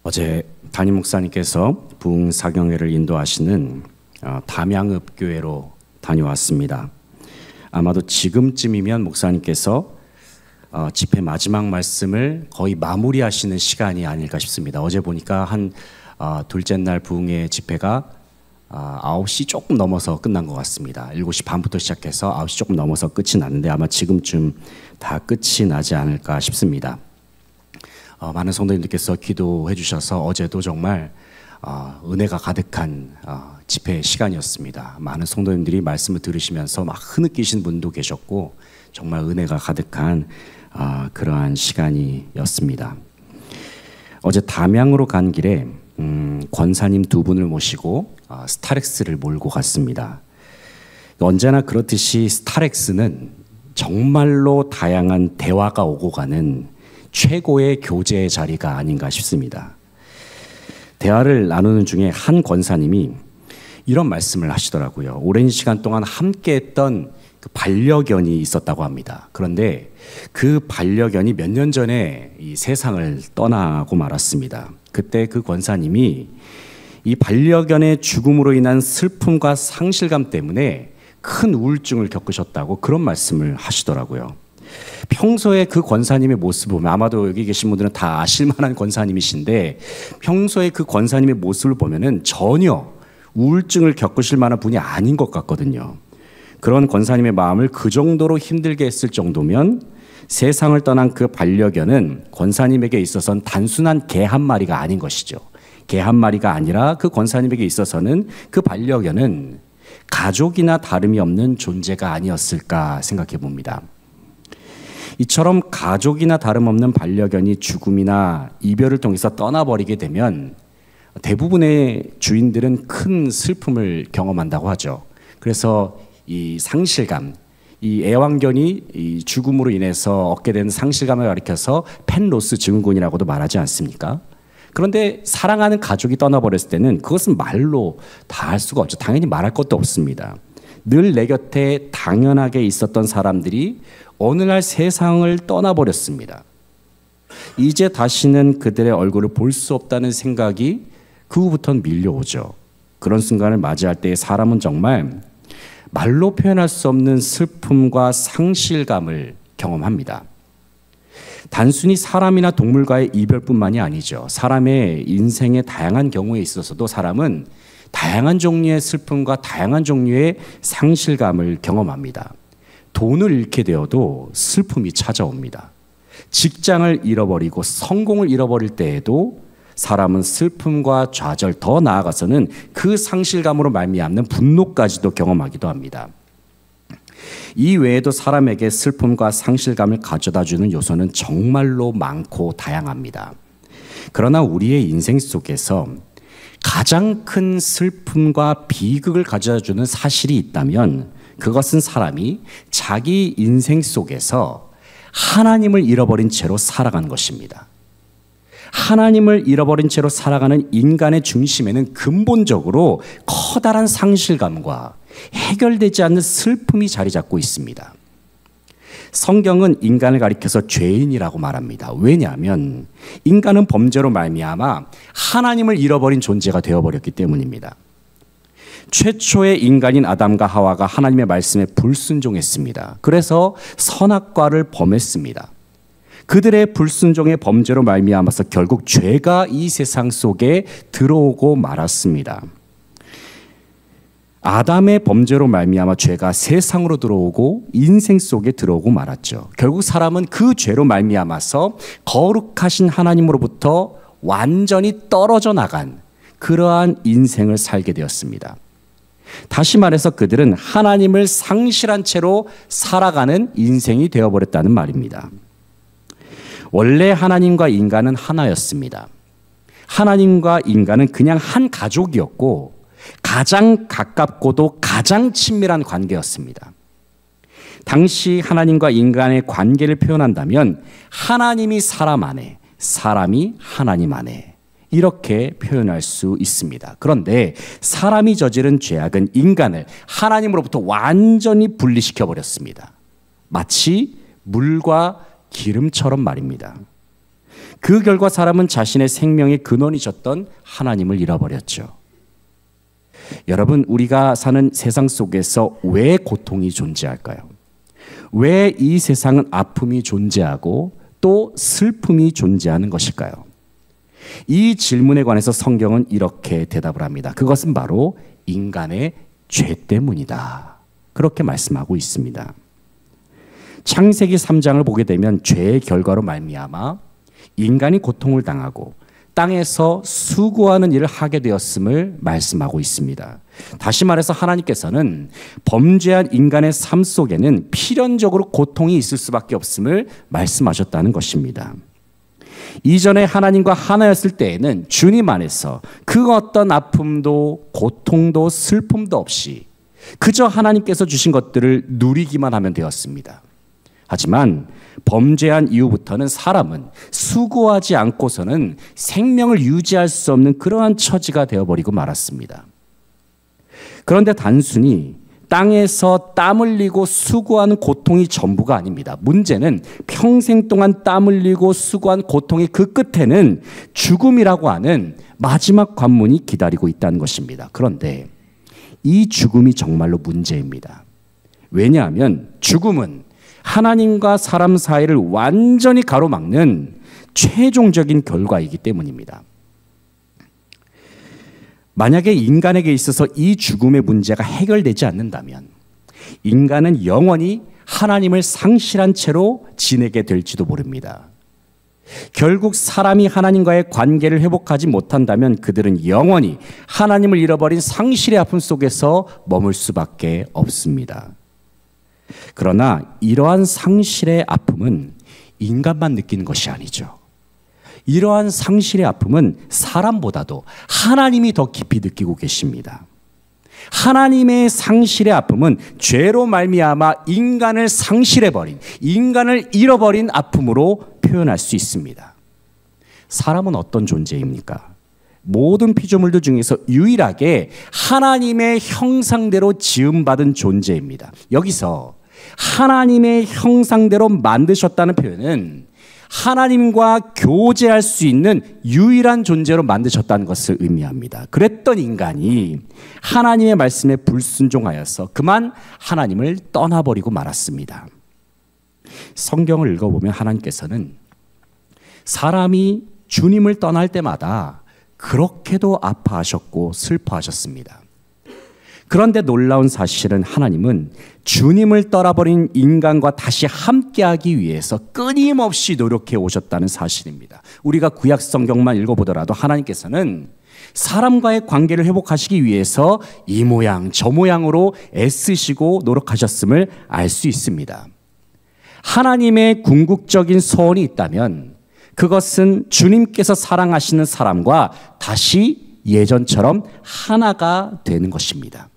어제 담임 목사님께서 부흥 사경회를 인도하시는 담양읍교회로 다녀왔습니다. 아마도 지금쯤이면 목사님께서 집회 마지막 말씀을 거의 마무리하시는 시간이 아닐까 싶습니다. 어제 보니까 한 둘째 날 부흥회 집회가 9시 조금 넘어서 끝난 것 같습니다. 7시 반부터 시작해서 9시 조금 넘어서 끝이 났는데 아마 지금쯤 다 끝이 나지 않을까 싶습니다. 많은 성도님들께서 기도해 주셔서 어제도 정말 은혜가 가득한 집회 시간이었습니다. 많은 성도님들이 말씀을 들으시면서 막 흐느끼신 분도 계셨고 정말 은혜가 가득한 그러한 시간이었습니다. 어제 담양으로 간 길에 권사님 두 분을 모시고 스타렉스를 몰고 갔습니다. 언제나 그렇듯이 스타렉스는 정말로 다양한 대화가 오고 가는 최고의 교제의 자리가 아닌가 싶습니다. 대화를 나누는 중에 한 권사님이 이런 말씀을 하시더라고요. 오랜 시간 동안 함께했던 그 반려견이 있었다고 합니다. 그런데 그 반려견이 몇 년 전에 이 세상을 떠나고 말았습니다. 그때 그 권사님이 이 반려견의 죽음으로 인한 슬픔과 상실감 때문에 큰 우울증을 겪으셨다고 그런 말씀을 하시더라고요. 평소에 그 권사님의 모습을 보면 아마도 여기 계신 분들은 다 아실 만한 권사님이신데 평소에 그 권사님의 모습을 보면은 전혀 우울증을 겪으실 만한 분이 아닌 것 같거든요. 그런 권사님의 마음을 그 정도로 힘들게 했을 정도면 세상을 떠난 그 반려견은 권사님에게 있어서는 단순한 개 한 마리가 아닌 것이죠. 개 한 마리가 아니라 그 권사님에게 있어서는 그 반려견은 가족이나 다름이 없는 존재가 아니었을까 생각해 봅니다. 이처럼 가족이나 다름없는 반려견이 죽음이나 이별을 통해서 떠나버리게 되면 대부분의 주인들은 큰 슬픔을 경험한다고 하죠. 그래서 이 상실감, 이 애완견이 이 죽음으로 인해서 얻게 되는 상실감을 가리켜서 펫로스 증후군이라고도 말하지 않습니까? 그런데 사랑하는 가족이 떠나버렸을 때는 그것은 말로 다 할 수가 없죠. 당연히 말할 것도 없습니다. 늘 내 곁에 당연하게 있었던 사람들이 어느 날 세상을 떠나버렸습니다. 이제 다시는 그들의 얼굴을 볼 수 없다는 생각이 그 후부터는 밀려오죠. 그런 순간을 맞이할 때 사람은 정말 말로 표현할 수 없는 슬픔과 상실감을 경험합니다. 단순히 사람이나 동물과의 이별뿐만이 아니죠. 사람의 인생의 다양한 경우에 있어서도 사람은 다양한 종류의 슬픔과 다양한 종류의 상실감을 경험합니다. 돈을 잃게 되어도 슬픔이 찾아옵니다. 직장을 잃어버리고 성공을 잃어버릴 때에도 사람은 슬픔과 좌절, 더 나아가서는 그 상실감으로 말미암는 분노까지도 경험하기도 합니다. 이 외에도 사람에게 슬픔과 상실감을 가져다주는 요소는 정말로 많고 다양합니다. 그러나 우리의 인생 속에서 가장 큰 슬픔과 비극을 가져다주는 사실이 있다면 그것은 사람이 자기 인생 속에서 하나님을 잃어버린 채로 살아가는 것입니다. 하나님을 잃어버린 채로 살아가는 인간의 중심에는 근본적으로 커다란 상실감과 해결되지 않는 슬픔이 자리 잡고 있습니다. 성경은 인간을 가리켜서 죄인이라고 말합니다. 왜냐하면 인간은 범죄로 말미암아 하나님을 잃어버린 존재가 되어버렸기 때문입니다. 최초의 인간인 아담과 하와가 하나님의 말씀에 불순종했습니다. 그래서 선악과를 범했습니다. 그들의 불순종의 범죄로 말미암아서 결국 죄가 이 세상 속에 들어오고 말았습니다. 아담의 범죄로 말미암아 죄가 세상으로 들어오고 인생 속에 들어오고 말았죠. 결국 사람은 그 죄로 말미암아서 거룩하신 하나님으로부터 완전히 떨어져 나간 그러한 인생을 살게 되었습니다. 다시 말해서 그들은 하나님을 상실한 채로 살아가는 인생이 되어버렸다는 말입니다. 원래 하나님과 인간은 하나였습니다. 하나님과 인간은 그냥 한 가족이었고 가장 가깝고도 가장 친밀한 관계였습니다. 당시 하나님과 인간의 관계를 표현한다면 하나님이 사람 안에, 사람이 하나님 안에 이렇게 표현할 수 있습니다. 그런데 사람이 저지른 죄악은 인간을 하나님으로부터 완전히 분리시켜 버렸습니다. 마치 물과 기름처럼 말입니다. 그 결과 사람은 자신의 생명의 근원이셨던 하나님을 잃어버렸죠. 여러분, 우리가 사는 세상 속에서 왜 고통이 존재할까요? 왜 이 세상은 아픔이 존재하고 또 슬픔이 존재하는 것일까요? 이 질문에 관해서 성경은 이렇게 대답을 합니다. 그것은 바로 인간의 죄 때문이다. 그렇게 말씀하고 있습니다. 창세기 3장을 보게 되면 죄의 결과로 말미암아 인간이 고통을 당하고 땅에서 수고하는 일을 하게 되었음을 말씀하고 있습니다. 다시 말해서 하나님께서는 범죄한 인간의 삶 속에는 필연적으로 고통이 있을 수밖에 없음을 말씀하셨다는 것입니다. 이전에 하나님과 하나였을 때에는 주님 안에서 그 어떤 아픔도 고통도 슬픔도 없이 그저 하나님께서 주신 것들을 누리기만 하면 되었습니다. 하지만 범죄한 이후부터는 사람은 수고하지 않고서는 생명을 유지할 수 없는 그러한 처지가 되어버리고 말았습니다. 그런데 단순히 땅에서 땀 흘리고 수고하는 고통이 전부가 아닙니다. 문제는 평생 동안 땀 흘리고 수고한 고통의 그 끝에는 죽음이라고 하는 마지막 관문이 기다리고 있다는 것입니다. 그런데 이 죽음이 정말로 문제입니다. 왜냐하면 죽음은 하나님과 사람 사이를 완전히 가로막는 최종적인 결과이기 때문입니다. 만약에 인간에게 있어서 이 죽음의 문제가 해결되지 않는다면 인간은 영원히 하나님을 상실한 채로 지내게 될지도 모릅니다. 결국 사람이 하나님과의 관계를 회복하지 못한다면 그들은 영원히 하나님을 잃어버린 상실의 아픔 속에서 머물 수밖에 없습니다. 그러나 이러한 상실의 아픔은 인간만 느끼는 것이 아니죠. 이러한 상실의 아픔은 사람보다도 하나님이 더 깊이 느끼고 계십니다. 하나님의 상실의 아픔은 죄로 말미암아 인간을 상실해버린, 인간을 잃어버린 아픔으로 표현할 수 있습니다. 사람은 어떤 존재입니까? 모든 피조물들 중에서 유일하게 하나님의 형상대로 지음받은 존재입니다. 여기서 하나님의 형상대로 만드셨다는 표현은 하나님과 교제할 수 있는 유일한 존재로 만드셨다는 것을 의미합니다. 그랬던 인간이 하나님의 말씀에 불순종하여서 그만 하나님을 떠나버리고 말았습니다. 성경을 읽어보면 하나님께서는 사람이 주님을 떠날 때마다 그렇게도 아파하셨고 슬퍼하셨습니다. 그런데 놀라운 사실은 하나님은 주님을 떠나버린 인간과 다시 함께하기 위해서 끊임없이 노력해 오셨다는 사실입니다. 우리가 구약 성경만 읽어보더라도 하나님께서는 사람과의 관계를 회복하시기 위해서 이 모양 저 모양으로 애쓰시고 노력하셨음을 알 수 있습니다. 하나님의 궁극적인 소원이 있다면 그것은 주님께서 사랑하시는 사람과 다시 예전처럼 하나가 되는 것입니다.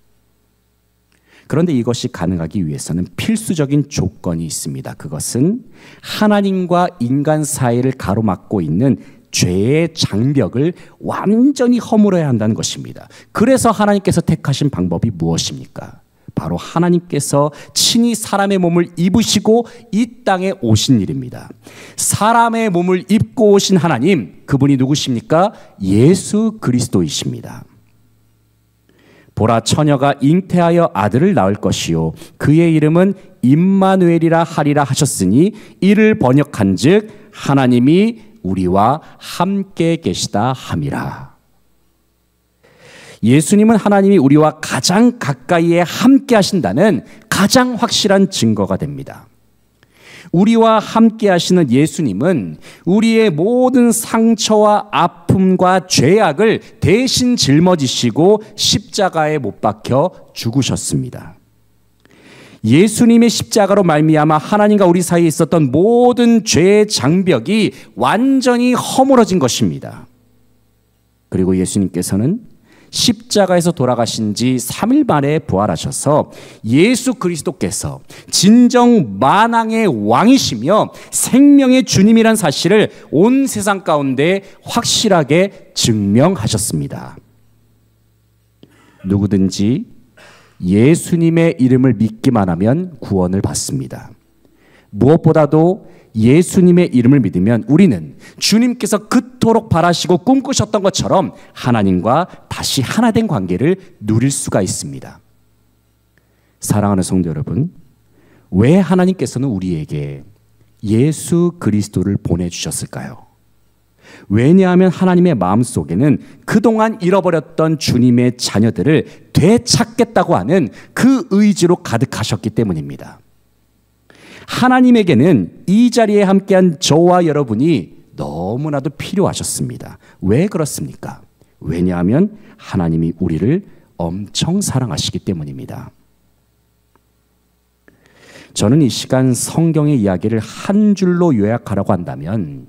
그런데 이것이 가능하기 위해서는 필수적인 조건이 있습니다. 그것은 하나님과 인간 사이를 가로막고 있는 죄의 장벽을 완전히 허물어야 한다는 것입니다. 그래서 하나님께서 택하신 방법이 무엇입니까? 바로 하나님께서 친히 사람의 몸을 입으시고 이 땅에 오신 일입니다. 사람의 몸을 입고 오신 하나님, 그분이 누구십니까? 예수 그리스도이십니다. 보라, 처녀가 잉태하여 아들을 낳을 것이요 그의 이름은 임마누엘이라 하리라 하셨으니 이를 번역한즉 하나님이 우리와 함께 계시다 함이라. 예수님은 하나님이 우리와 가장 가까이에 함께 하신다는 가장 확실한 증거가 됩니다. 우리와 함께 하시는 예수님은 우리의 모든 상처와 아픔과 죄악을 대신 짊어지시고 십자가에 못 박혀 죽으셨습니다. 예수님의 십자가로 말미암아 하나님과 우리 사이에 있었던 모든 죄의 장벽이 완전히 허물어진 것입니다. 그리고 예수님께서는 십자가에서 돌아가신 지 3일 만에 부활하셔서 예수 그리스도께서 진정 만왕의 왕이시며 생명의 주님이란 사실을 온 세상 가운데 확실하게 증명하셨습니다. 누구든지 예수님의 이름을 믿기만 하면 구원을 받습니다. 무엇보다도 예수님의 이름을 믿으면 우리는 주님께서 그토록 바라시고 꿈꾸셨던 것처럼 하나님과 다시 하나 된 관계를 누릴 수가 있습니다. 사랑하는 성도 여러분, 왜 하나님께서는 우리에게 예수 그리스도를 보내주셨을까요? 왜냐하면 하나님의 마음속에는 그동안 잃어버렸던 주님의 자녀들을 되찾겠다고 하는 그 의지로 가득하셨기 때문입니다. 하나님에게는 이 자리에 함께한 저와 여러분이 너무나도 필요하셨습니다. 왜 그렇습니까? 왜냐하면 하나님이 우리를 엄청 사랑하시기 때문입니다. 저는 이 시간 성경의 이야기를 한 줄로 요약하라고 한다면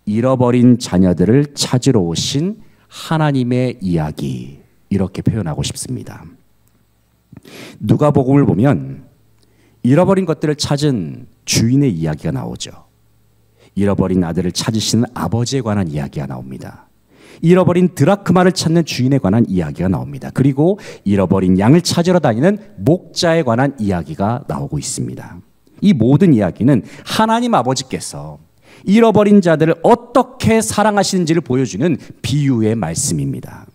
잃어버린 자녀들을 찾으러 오신 하나님의 이야기, 이렇게 표현하고 싶습니다. 누가복음을 보면 잃어버린 것들을 찾은 주인의 이야기가 나오죠. 잃어버린 아들을 찾으시는 아버지에 관한 이야기가 나옵니다. 잃어버린 드라크마를 찾는 주인에 관한 이야기가 나옵니다. 그리고 잃어버린 양을 찾으러 다니는 목자에 관한 이야기가 나오고 있습니다. 이 모든 이야기는 하나님 아버지께서 잃어버린 자들을 어떻게 사랑하시는지를 보여주는 비유의 말씀입니다.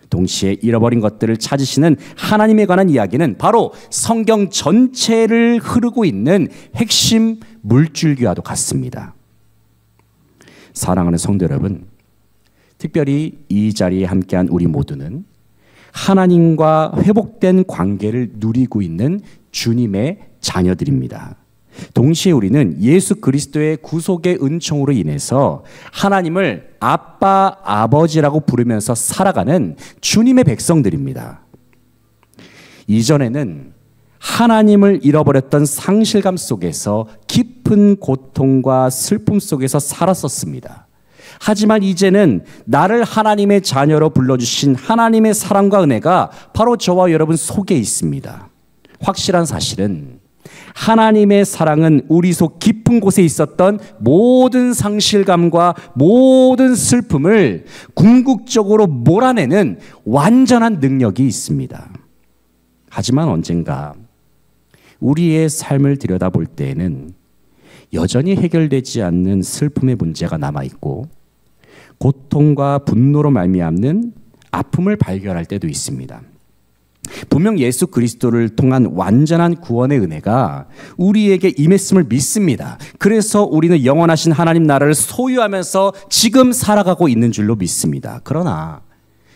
동시에 잃어버린 것들을 찾으시는 하나님에 관한 이야기는 바로 성경 전체를 흐르고 있는 핵심 물줄기와도 같습니다. 사랑하는 성도 여러분, 특별히 이 자리에 함께한 우리 모두는 하나님과 회복된 관계를 누리고 있는 주님의 자녀들입니다. 동시에 우리는 예수 그리스도의 구속의 은총으로 인해서 하나님을 아빠, 아버지라고 부르면서 살아가는 주님의 백성들입니다. 이전에는 하나님을 잃어버렸던 상실감 속에서 깊은 고통과 슬픔 속에서 살았었습니다. 하지만 이제는 나를 하나님의 자녀로 불러주신 하나님의 사랑과 은혜가 바로 저와 여러분 속에 있습니다. 확실한 사실은 하나님의 사랑은 우리 속 깊은 곳에 있었던 모든 상실감과 모든 슬픔을 궁극적으로 몰아내는 완전한 능력이 있습니다. 하지만 언젠가 우리의 삶을 들여다볼 때에는 여전히 해결되지 않는 슬픔의 문제가 남아있고 고통과 분노로 말미암는 아픔을 발견할 때도 있습니다. 분명 예수 그리스도를 통한 완전한 구원의 은혜가 우리에게 임했음을 믿습니다. 그래서 우리는 영원하신 하나님 나라를 소유하면서 지금 살아가고 있는 줄로 믿습니다. 그러나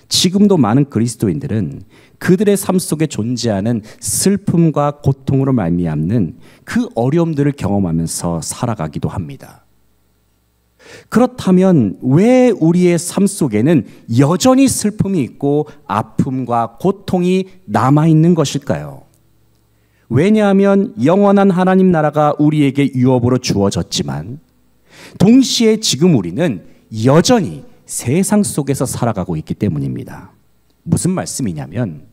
지금도 많은 그리스도인들은 그들의 삶 속에 존재하는 슬픔과 고통으로 말미암는 그 어려움들을 경험하면서 살아가기도 합니다. 그렇다면 왜 우리의 삶 속에는 여전히 슬픔이 있고 아픔과 고통이 남아있는 것일까요? 왜냐하면 영원한 하나님 나라가 우리에게 유업으로 주어졌지만 동시에 지금 우리는 여전히 세상 속에서 살아가고 있기 때문입니다. 무슨 말씀이냐면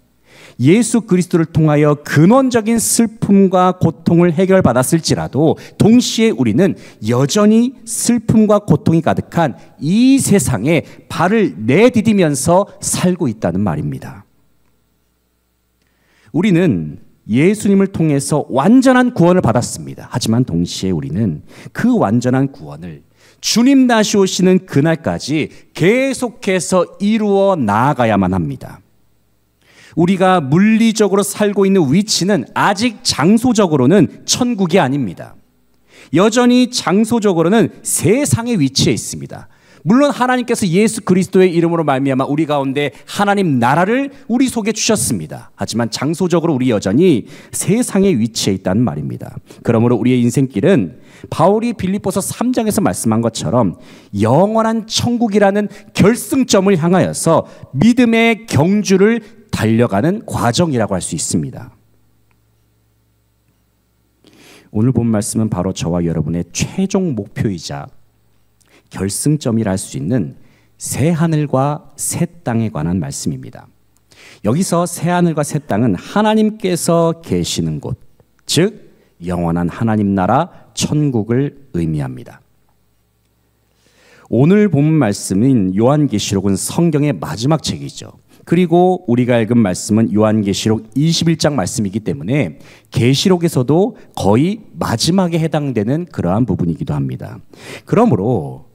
예수 그리스도를 통하여 근원적인 슬픔과 고통을 해결받았을지라도 동시에 우리는 여전히 슬픔과 고통이 가득한 이 세상에 발을 내디디면서 살고 있다는 말입니다. 우리는 예수님을 통해서 완전한 구원을 받았습니다. 하지만 동시에 우리는 그 완전한 구원을 주님 다시 오시는 그날까지 계속해서 이루어 나아가야만 합니다. 우리가 물리적으로 살고 있는 위치는 아직 장소적으로는 천국이 아닙니다. 여전히 장소적으로는 세상의 위치에 있습니다. 물론 하나님께서 예수 그리스도의 이름으로 말미암아 우리 가운데 하나님 나라를 우리 속에 주셨습니다. 하지만 장소적으로 우리 여전히 세상의 위치에 있다는 말입니다. 그러므로 우리의 인생길은 바울이 빌립보서 3장에서 말씀한 것처럼 영원한 천국이라는 결승점을 향하여서 믿음의 경주를 달려가는 과정이라고 할 수 있습니다. 오늘 본 말씀은 바로 저와 여러분의 최종 목표이자 결승점이라 할 수 있는 새 하늘과 새 땅에 관한 말씀입니다. 여기서 새 하늘과 새 땅은 하나님께서 계시는 곳, 즉 영원한 하나님 나라 천국을 의미합니다. 오늘 본 말씀인 요한계시록은 성경의 마지막 책이죠. 그리고 우리가 읽은 말씀은 요한계시록 21장 말씀이기 때문에 계시록에서도 거의 마지막에 해당되는 그러한 부분이기도 합니다. 그러므로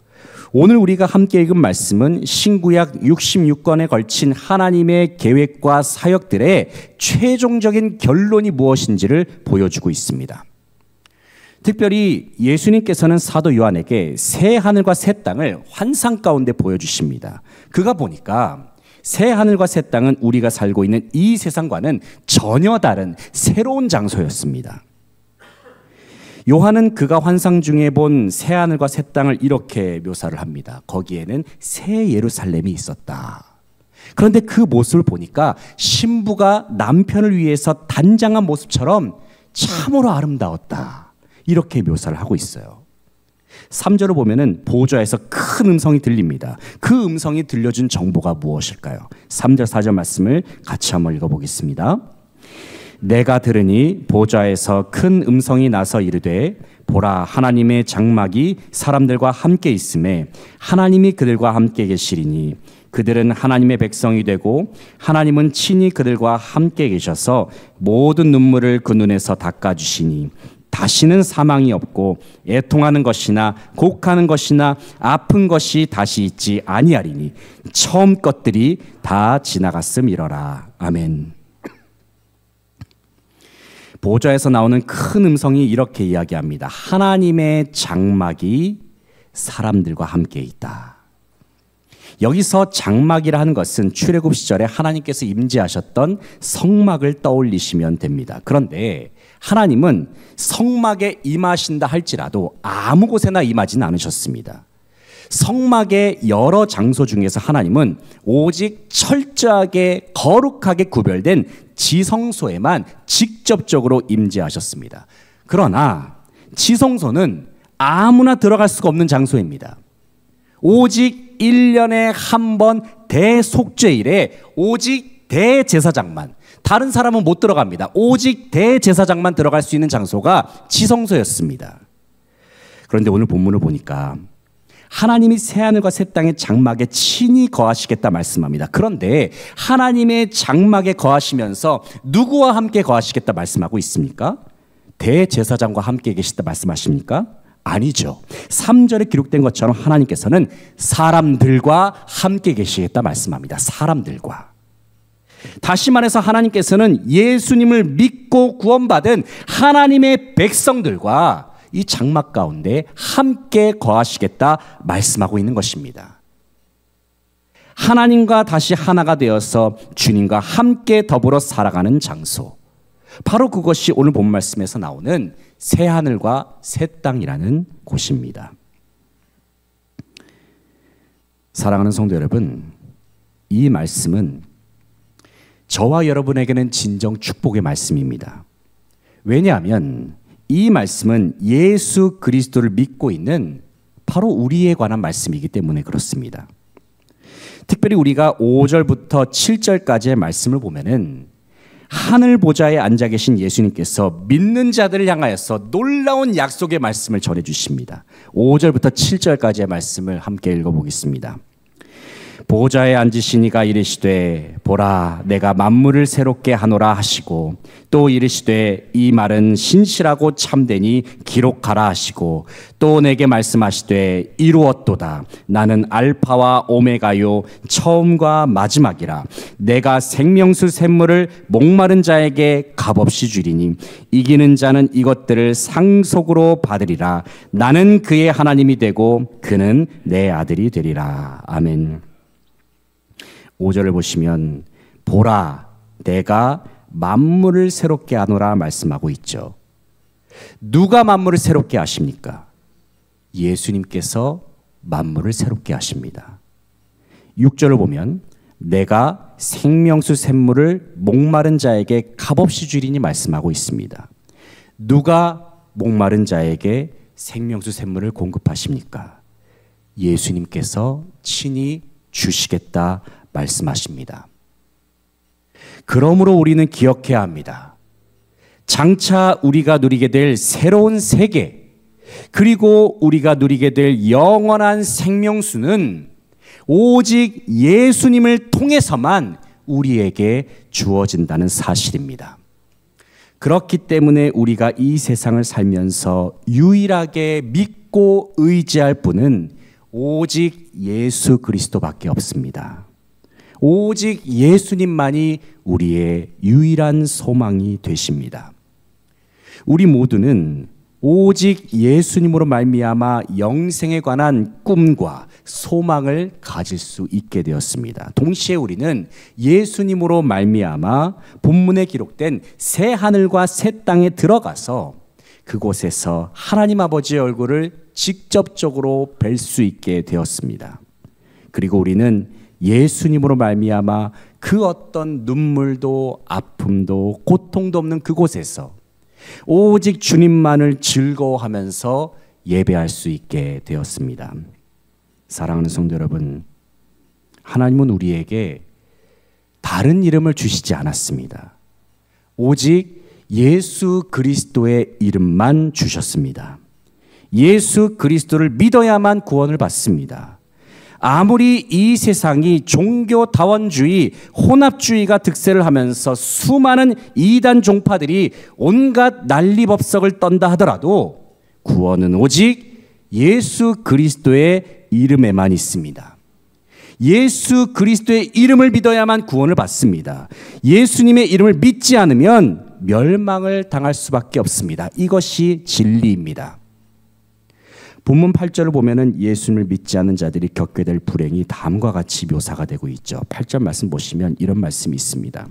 오늘 우리가 함께 읽은 말씀은 신구약 66권에 걸친 하나님의 계획과 사역들의 최종적인 결론이 무엇인지를 보여주고 있습니다. 특별히 예수님께서는 사도 요한에게 새 하늘과 새 땅을 환상 가운데 보여주십니다. 그가 보니까 새 하늘과 새 땅은 우리가 살고 있는 이 세상과는 전혀 다른 새로운 장소였습니다. 요한은 그가 환상 중에 본 새 하늘과 새 땅을 이렇게 묘사를 합니다. 거기에는 새 예루살렘이 있었다. 그런데 그 모습을 보니까 신부가 남편을 위해서 단장한 모습처럼 참으로 아름다웠다. 이렇게 묘사를 하고 있어요. 3절을 보면은 보좌에서 큰 음성이 들립니다. 그 음성이 들려준 정보가 무엇일까요? 3절 4절 말씀을 같이 한번 읽어보겠습니다. 내가 들으니 보좌에서 큰 음성이 나서 이르되 보라 하나님의 장막이 사람들과 함께 있음에 하나님이 그들과 함께 계시리니 그들은 하나님의 백성이 되고 하나님은 친히 그들과 함께 계셔서 모든 눈물을 그 눈에서 닦아주시니 다시는 사망이 없고 애통하는 것이나 곡하는 것이나 아픈 것이 다시 있지 아니하리니 처음 것들이 다 지나갔음이러라. 아멘. 보좌에서 나오는 큰 음성이 이렇게 이야기합니다. 하나님의 장막이 사람들과 함께 있다. 여기서 장막이라 하는 것은 출애굽 시절에 하나님께서 임재하셨던 성막을 떠올리시면 됩니다. 그런데 하나님은 성막에 임하신다 할지라도 아무 곳에나 임하지는 않으셨습니다. 성막의 여러 장소 중에서 하나님은 오직 철저하게 거룩하게 구별된 지성소에만 직접적으로 임재하셨습니다. 그러나 지성소는 아무나 들어갈 수가 없는 장소입니다. 오직 1년에 한 번 대속죄일에 오직 대제사장만, 다른 사람은 못 들어갑니다. 오직 대제사장만 들어갈 수 있는 장소가 지성소였습니다. 그런데 오늘 본문을 보니까 하나님이 새하늘과 새 땅의 장막에 친히 거하시겠다 말씀합니다. 그런데 하나님의 장막에 거하시면서 누구와 함께 거하시겠다 말씀하고 있습니까? 대제사장과 함께 계시다 말씀하십니까? 아니죠. 3절에 기록된 것처럼 하나님께서는 사람들과 함께 계시겠다 말씀합니다. 사람들과. 다시 말해서 하나님께서는 예수님을 믿고 구원받은 하나님의 백성들과 이 장막 가운데 함께 거하시겠다 말씀하고 있는 것입니다. 하나님과 다시 하나가 되어서 주님과 함께 더불어 살아가는 장소. 바로 그것이 오늘 본 말씀에서 나오는 새 하늘과 새 땅이라는 곳입니다. 사랑하는 성도 여러분, 이 말씀은 저와 여러분에게는 진정 축복의 말씀입니다. 왜냐하면 이 말씀은 예수 그리스도를 믿고 있는 바로 우리에 관한 말씀이기 때문에 그렇습니다. 특별히 우리가 5절부터 7절까지의 말씀을 보면은 하늘 보좌에 앉아 계신 예수님께서 믿는 자들을 향하여서 놀라운 약속의 말씀을 전해 주십니다. 5절부터 7절까지의 말씀을 함께 읽어보겠습니다. 보좌에 앉으신 이가 이르시되 보라 내가 만물을 새롭게 하노라 하시고 또 이르시되 이 말은 신실하고 참되니 기록하라 하시고 또 내게 말씀하시되 이루었도다 나는 알파와 오메가요 처음과 마지막이라 내가 생명수 샘물을 목마른 자에게 값없이 주리니 이기는 자는 이것들을 상속으로 받으리라 나는 그의 하나님이 되고 그는 내 아들이 되리라. 아멘. 5절을 보시면 보라 내가 만물을 새롭게 하노라 말씀하고 있죠. 누가 만물을 새롭게 하십니까? 예수님께서 만물을 새롭게 하십니다. 6절을 보면 내가 생명수 샘물을 목마른 자에게 값없이 주리니 말씀하고 있습니다. 누가 목마른 자에게 생명수 샘물을 공급하십니까? 예수님께서 친히 주시겠다 말씀하십니다. 그러므로 우리는 기억해야 합니다. 장차 우리가 누리게 될 새로운 세계, 그리고 우리가 누리게 될 영원한 생명수는 오직 예수님을 통해서만 우리에게 주어진다는 사실입니다. 그렇기 때문에 우리가 이 세상을 살면서 유일하게 믿고 의지할 분은 오직 예수 그리스도밖에 없습니다. 오직 예수님만이 우리의 유일한 소망이 되십니다. 우리 모두는 오직 예수님으로 말미암아 영생에 관한 꿈과 소망을 가질 수 있게 되었습니다. 동시에 우리는 예수님으로 말미암아 본문에 기록된 새 하늘과 새 땅에 들어가서 그곳에서 하나님 아버지의 얼굴을 직접적으로 뵐 수 있게 되었습니다. 그리고 우리는 예수님으로 말미암아 그 어떤 눈물도 아픔도 고통도 없는 그곳에서 오직 주님만을 즐거워하면서 예배할 수 있게 되었습니다. 사랑하는 성도 여러분, 하나님은 우리에게 다른 이름을 주시지 않았습니다. 오직 예수 그리스도의 이름만 주셨습니다. 예수 그리스도를 믿어야만 구원을 받습니다. 아무리 이 세상이 종교다원주의, 혼합주의가 득세를 하면서 수많은 이단 종파들이 온갖 난리법석을 떤다 하더라도 구원은 오직 예수 그리스도의 이름에만 있습니다. 예수 그리스도의 이름을 믿어야만 구원을 받습니다. 예수님의 이름을 믿지 않으면 멸망을 당할 수밖에 없습니다. 이것이 진리입니다. 본문 8절을 보면은 예수님을 믿지 않는 자들이 겪게 될 불행이 다음과 같이 묘사가 되고 있죠. 8절 말씀 보시면 이런 말씀이 있습니다.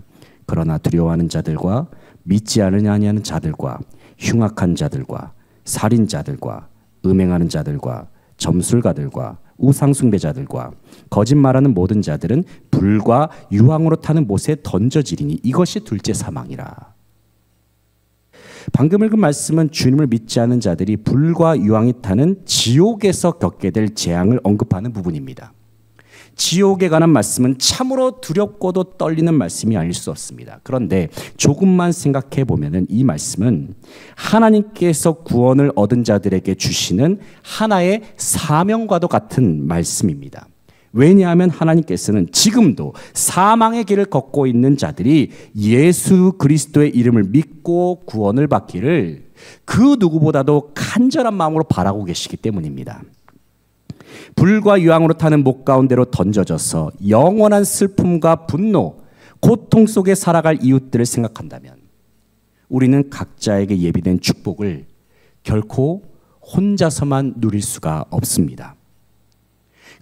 그러나 두려워하는 자들과 믿지 않으냐는 자들과 흉악한 자들과 살인자들과 음행하는 자들과 점술가들과 우상숭배자들과 거짓말하는 모든 자들은 불과 유황으로 타는 못에 던져지리니 이것이 둘째 사망이라. 방금 읽은 말씀은 주님을 믿지 않은 자들이 불과 유황이 타는 지옥에서 겪게 될 재앙을 언급하는 부분입니다. 지옥에 관한 말씀은 참으로 두렵고도 떨리는 말씀이 아닐 수 없습니다. 그런데 조금만 생각해 보면은 이 말씀은 하나님께서 구원을 얻은 자들에게 주시는 하나의 사명과도 같은 말씀입니다. 왜냐하면 하나님께서는 지금도 사망의 길을 걷고 있는 자들이 예수 그리스도의 이름을 믿고 구원을 받기를 그 누구보다도 간절한 마음으로 바라고 계시기 때문입니다. 불과 유황으로 타는 목 가운데로 던져져서 영원한 슬픔과 분노, 고통 속에 살아갈 이웃들을 생각한다면 우리는 각자에게 예비된 축복을 결코 혼자서만 누릴 수가 없습니다.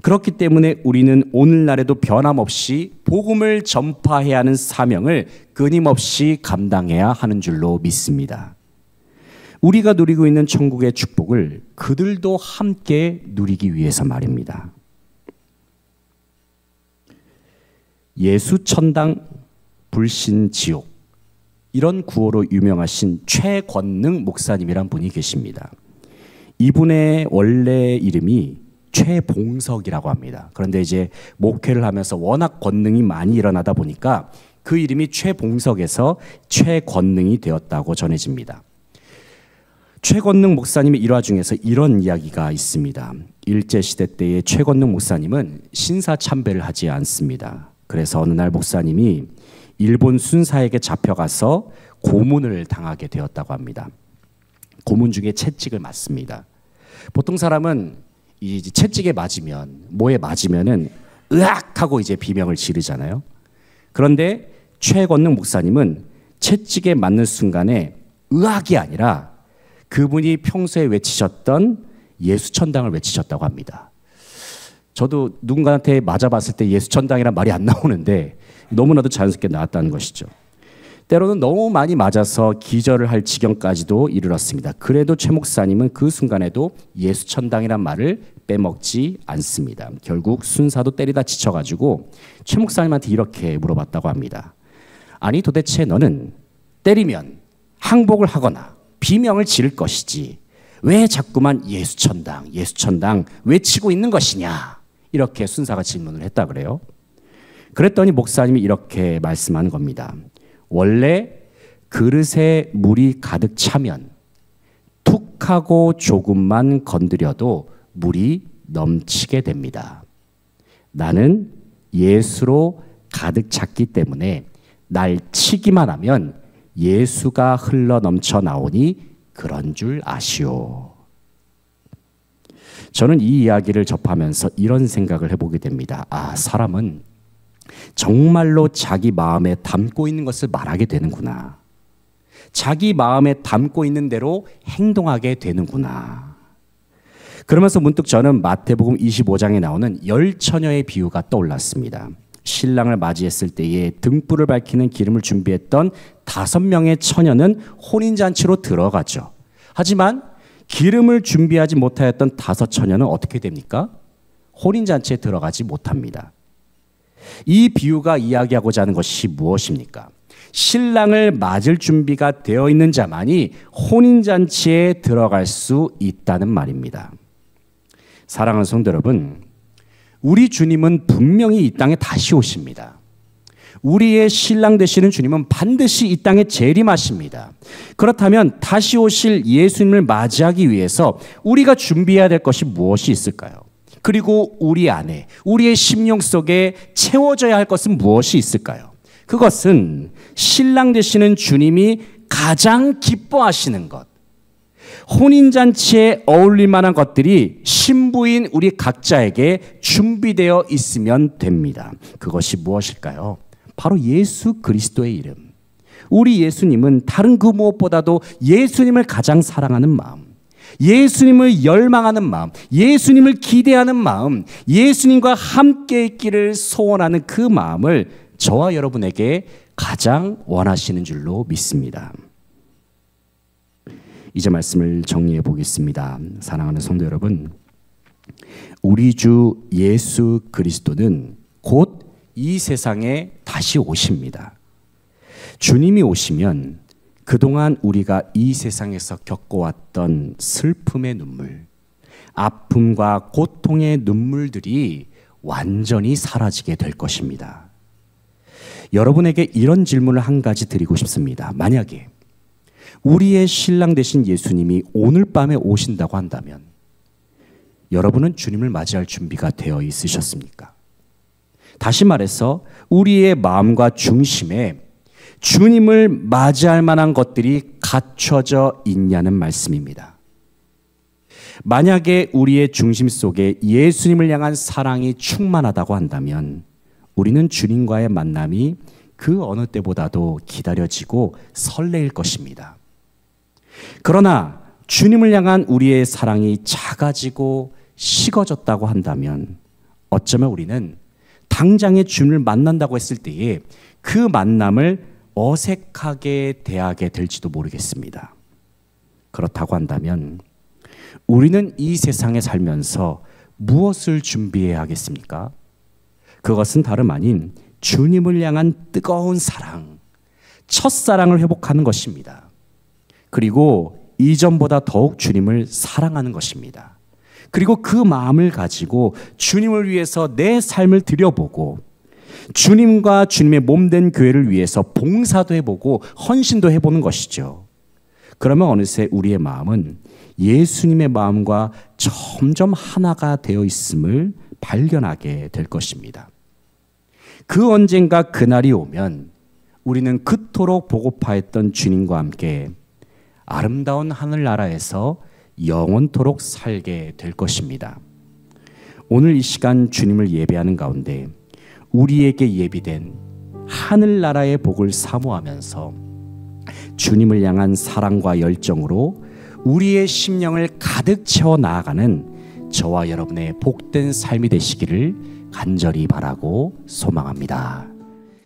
그렇기 때문에 우리는 오늘날에도 변함없이 복음을 전파해야 하는 사명을 끊임없이 감당해야 하는 줄로 믿습니다. 우리가 누리고 있는 천국의 축복을 그들도 함께 누리기 위해서 말입니다. 예수 천당 불신 지옥, 이런 구호로 유명하신 최권능 목사님이란 분이 계십니다. 이분의 원래 이름이 최봉석이라고 합니다. 그런데 이제 목회를 하면서 워낙 권능이 많이 일어나다 보니까 그 이름이 최봉석에서 최권능이 되었다고 전해집니다. 최권능 목사님의 일화 중에서 이런 이야기가 있습니다. 일제시대 때의 최권능 목사님은 신사참배를 하지 않습니다. 그래서 어느 날 목사님이 일본 순사에게 잡혀가서 고문을 당하게 되었다고 합니다. 고문 중에 채찍을 맞습니다. 보통 사람은 이 채찍에 맞으면, 뭐에 맞으면은 으악 하고 이제 비명을 지르잖아요. 그런데 최권능 목사님은 채찍에 맞는 순간에 으악이 아니라 그분이 평소에 외치셨던 예수천당을 외치셨다고 합니다. 저도 누군가한테 맞아봤을 때 예수천당이란 말이 안 나오는데 너무나도 자연스럽게 나왔다는 것이죠. 때로는 너무 많이 맞아서 기절을 할 지경까지도 이르렀습니다. 그래도 최 목사님은 그 순간에도 예수천당이란 말을 빼먹지 않습니다. 결국 순사도 때리다 지쳐가지고 최 목사님한테 이렇게 물어봤다고 합니다. 아니 도대체 너는 때리면 항복을 하거나 비명을 지를 것이지 왜 자꾸만 예수천당, 예수천당 외치고 있는 것이냐, 이렇게 순사가 질문을 했다 그래요. 그랬더니 목사님이 이렇게 말씀하는 겁니다. 원래 그릇에 물이 가득 차면 툭 하고 조금만 건드려도 물이 넘치게 됩니다. 나는 예수로 가득 찼기 때문에 날 치기만 하면 예수가 흘러 넘쳐 나오니 그런 줄 아시오. 저는 이 이야기를 접하면서 이런 생각을 해보게 됩니다. 아, 사람은 정말로 자기 마음에 담고 있는 것을 말하게 되는구나. 자기 마음에 담고 있는 대로 행동하게 되는구나. 그러면서 문득 저는 마태복음 25장에 나오는 10처녀의 비유가 떠올랐습니다. 신랑을 맞이했을 때에 등불을 밝히는 기름을 준비했던 5명의 처녀는 혼인잔치로 들어가죠. 하지만 기름을 준비하지 못하였던 5처녀는 어떻게 됩니까? 혼인잔치에 들어가지 못합니다. 이 비유가 이야기하고자 하는 것이 무엇입니까? 신랑을 맞을 준비가 되어 있는 자만이 혼인잔치에 들어갈 수 있다는 말입니다. 사랑하는 성도 여러분, 우리 주님은 분명히 이 땅에 다시 오십니다. 우리의 신랑 되시는 주님은 반드시 이 땅에 재림하십니다. 그렇다면 다시 오실 예수님을 맞이하기 위해서 우리가 준비해야 될 것이 무엇이 있을까요? 그리고 우리 안에, 우리의 심령 속에 채워져야 할 것은 무엇이 있을까요? 그것은 신랑 되시는 주님이 가장 기뻐하시는 것, 혼인잔치에 어울릴 만한 것들이 신부인 우리 각자에게 준비되어 있으면 됩니다. 그것이 무엇일까요? 바로 예수 그리스도의 이름. 우리 예수님은 다른 그 무엇보다도 예수님을 가장 사랑하는 마음, 예수님을 열망하는 마음, 예수님을 기대하는 마음, 예수님과 함께 있기를 소원하는 그 마음을 저와 여러분에게 가장 원하시는 줄로 믿습니다. 이제 말씀을 정리해 보겠습니다. 사랑하는 성도 여러분, 우리 주 예수 그리스도는 곧 이 세상에 다시 오십니다. 주님이 오시면 그동안 우리가 이 세상에서 겪어왔던 슬픔의 눈물, 아픔과 고통의 눈물들이 완전히 사라지게 될 것입니다. 여러분에게 이런 질문을 한 가지 드리고 싶습니다. 만약에 우리의 신랑 되신 예수님이 오늘 밤에 오신다고 한다면 여러분은 주님을 맞이할 준비가 되어 있으셨습니까? 다시 말해서 우리의 마음과 중심에 주님을 맞이할 만한 것들이 갖춰져 있냐는 말씀입니다. 만약에 우리의 중심 속에 예수님을 향한 사랑이 충만하다고 한다면 우리는 주님과의 만남이 그 어느 때보다도 기다려지고 설레일 것입니다. 그러나 주님을 향한 우리의 사랑이 작아지고 식어졌다고 한다면 어쩌면 우리는 당장에 주님을 만난다고 했을 때에 그 만남을 어색하게 대하게 될지도 모르겠습니다. 그렇다고 한다면 우리는 이 세상에 살면서 무엇을 준비해야 하겠습니까? 그것은 다름 아닌 주님을 향한 뜨거운 사랑, 첫사랑을 회복하는 것입니다. 그리고 이전보다 더욱 주님을 사랑하는 것입니다. 그리고 그 마음을 가지고 주님을 위해서 내 삶을 들여보고 주님과 주님의 몸된 교회를 위해서 봉사도 해보고 헌신도 해보는 것이죠. 그러면 어느새 우리의 마음은 예수님의 마음과 점점 하나가 되어 있음을 발견하게 될 것입니다. 그 언젠가 그날이 오면 우리는 그토록 보고파했던 주님과 함께 아름다운 하늘나라에서 영원토록 살게 될 것입니다. 오늘 이 시간 주님을 예배하는 가운데 우리에게 예비된 하늘나라의 복을 사모하면서 주님을 향한 사랑과 열정으로 우리의 심령을 가득 채워 나아가는 저와 여러분의 복된 삶이 되시기를 간절히 바라고 소망합니다.